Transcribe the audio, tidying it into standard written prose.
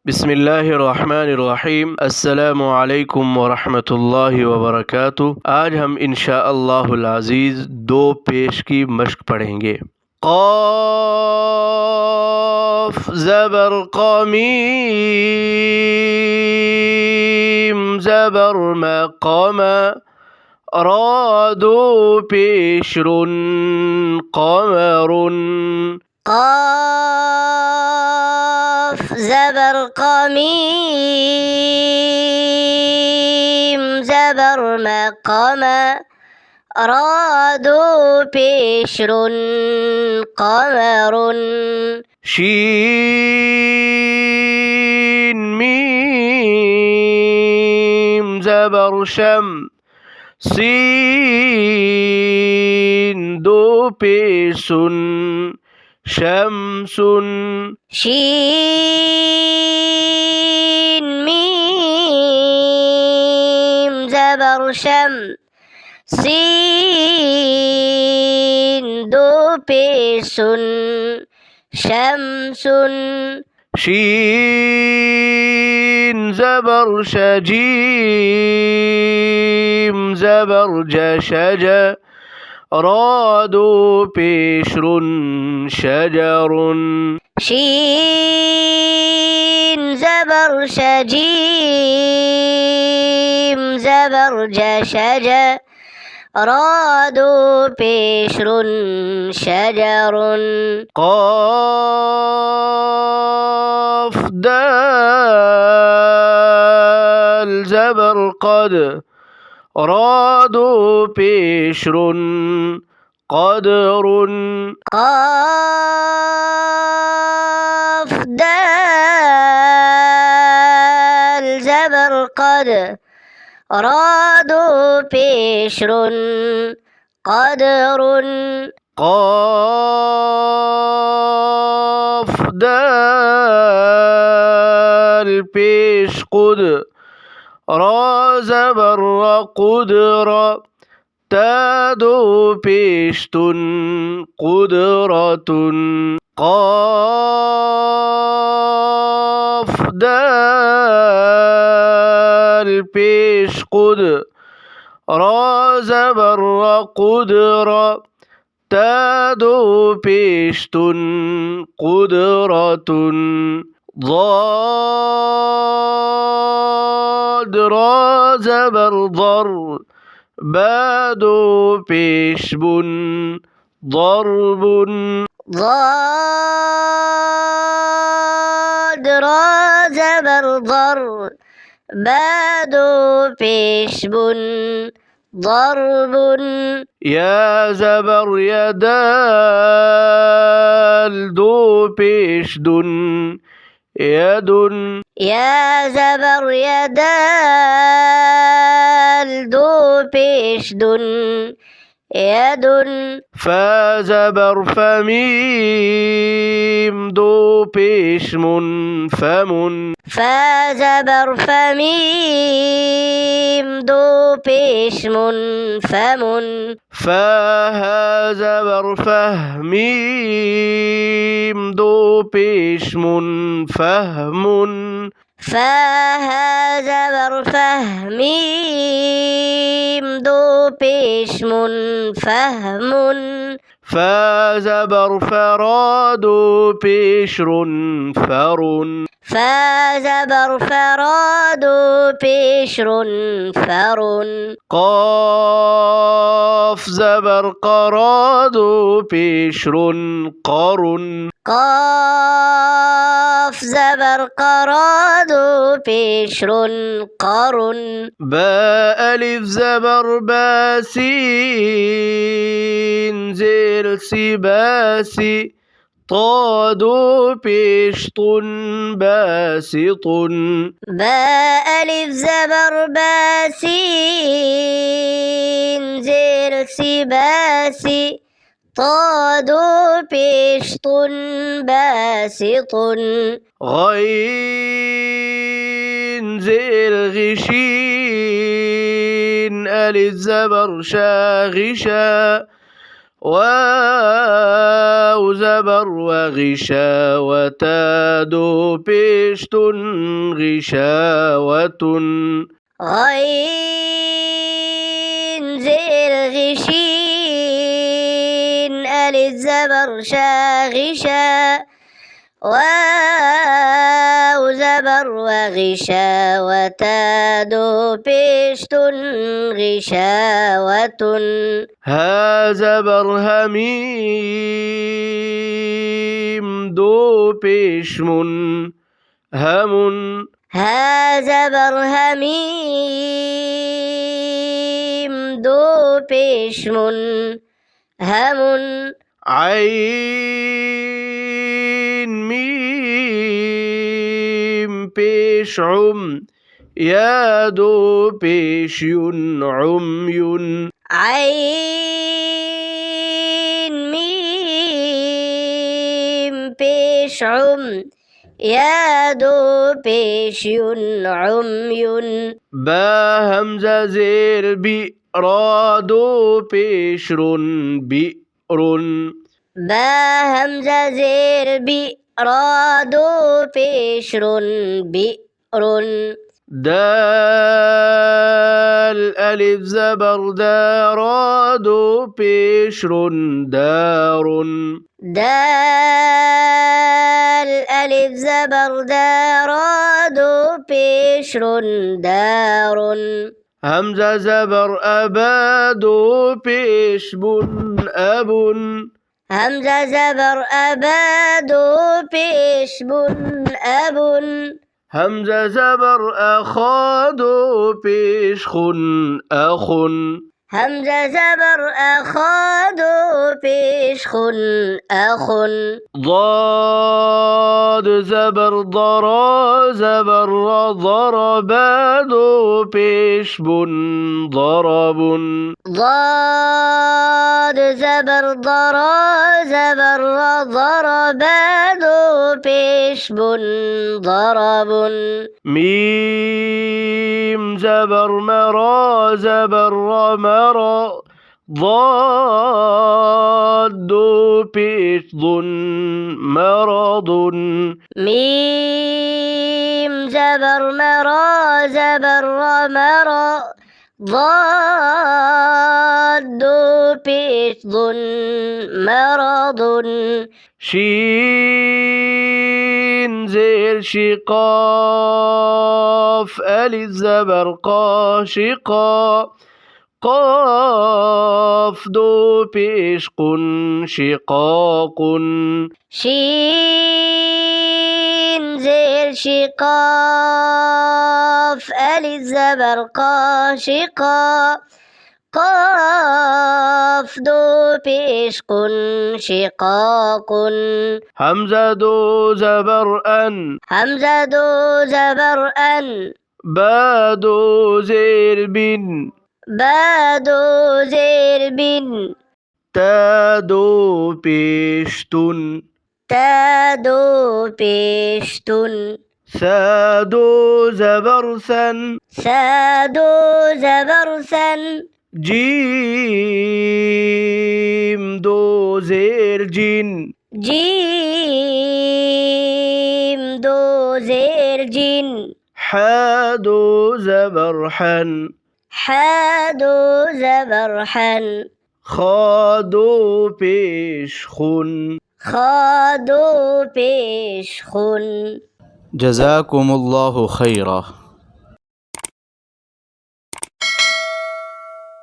बिस्मिल्लाहिर्रहमानिर्रहीम। अस्सलामुअलैकुम वरहमतुल्लाहि वबरकातुह। आज हम इंशाअल्लाहुल अज़ीज़ दो पेश की मश्क पढ़ेंगे। क़ाफ़ ज़बर क़मीम ज़बर मक़म रा दो पेश रुन क़मरुन। क़ाफ़ ज़बर क़मीम ज़बर मक़म रा दो पेश रुन क़मरुन। शीन मीम ज़बर शम सीन दो पेश सुन शमसुन। शीन मीम ज़बर शम सीन दो पेश सुन शमसुन। शीन ज़बर शजीम ज़बर जशज रा दो पेश रुन शजरुन। शीन ज़बर शजीम ज़बर जशज रा दो पेश रुन शजरुन। क़ाफ़ दाल ज़बर क़द रा दो पेश रुन क़दरुन। क़ाफ़ दाल ज़बर क़द रा दो पेश रुन क़दरुन। क़ाफ़ दाल पेश क़ुद रा ज़बर क़ुदरा ता दो पेश तुन क़ुदरतुन। क़ाफ़ दाल पेश क़ुद रा ज़बर क़ुदरा ता दो पेश तुन क़ुदरतुन। ضاد را ज़बर ضر बा दो पेश बुन ضربुन। ضاد را ज़बर ضر बा दो पेश बुन ضربुन। या ज़बर या दाल दो पेश दुन यदुन। या ज़बर या दाल दो पेश दुन यदुन। फा ज़बर फ़मीम दो पेश मुन फ़मुन। फा ज़बर फ़मीम दो पेश मुन फ़मुन। फा हा ज़बर फ़मीम दो पेश मुन फ़हमुन। फा हा ज़बर फ़मीम दो पेश मुन फ़हमुन। फा ज़बर फ़रा दो पेश रुन फ़रुन। फा ज़बर फ़रा दो पेश रुन फ़रुन। क़ाफ़ ज़बर क़रा दो पेश रुन क़रुन। क़ाफ़ ज़बर क़रा दो पेश रुन क़रुन। बा अलिफ ज़बर बासीन ज़ेर सी बासी ता दो पेश तुन बासितुन। बा अलिफ ज़बर बासीन ज़ेर सी बासी ता दो पेश तुन बासितुन। गैन ज़ेर ग़िशीन अलिफ ज़बर शा ग़िशा واو زبر وغشا وتادو بيشتن غشاوة غين زير غشين ألف زبر شا غشا واو زبر وغشا وتادو بيشتن غشاوة ها زبر هميم دو بيشمن هم ها زبر هميم دو بيشمن هم عين ميم بيش عم يا دو بيش ين عمي عين ميم بيش عم يا دو بيش ين عمي با همزة زير بي را دو بيشر بئر با همزة زير بي را دو بيشر بئر دال ألف زبر دار دو بيشر دار دال ألف زبر دار دو بيشر دار همزة زبر أبا دو بيش بن أب همزة زبر أبا دو بيش بن أب همزة زبر أخا دو بيش خن أخ همزة زبر أخا دو بيش خن أخ ضاد زبر ضرا زبر ضرب دو بيش بن ضرب ضاد زبر ضرا زبر ضرب دو بيش بن ضرب ميم زبر مرا زبر مرا ضاد دو بيش ضن مرض ميم زبر مرا زبر مرا ضاد دو بيش ضن مرض شين زير شقاف ألف زبر قا شقا قاف دو بيش قن شقاق شين زير شقاف ألف زبر قا شقا قاف دو بيش قن شقاق همزة دو زبر أن همزة دو زبر أن با دو زير بن با دو زير بن تا دو بيشتن تا دو بيشتن ثا دو زبر ثن سا دو زبر ثن جيم دو زير جن جيم دو زير جن حا دو زبر حن حا دو زبر حن خا دو بيش خن خا دو بيش خن جزاكم الله خيرا.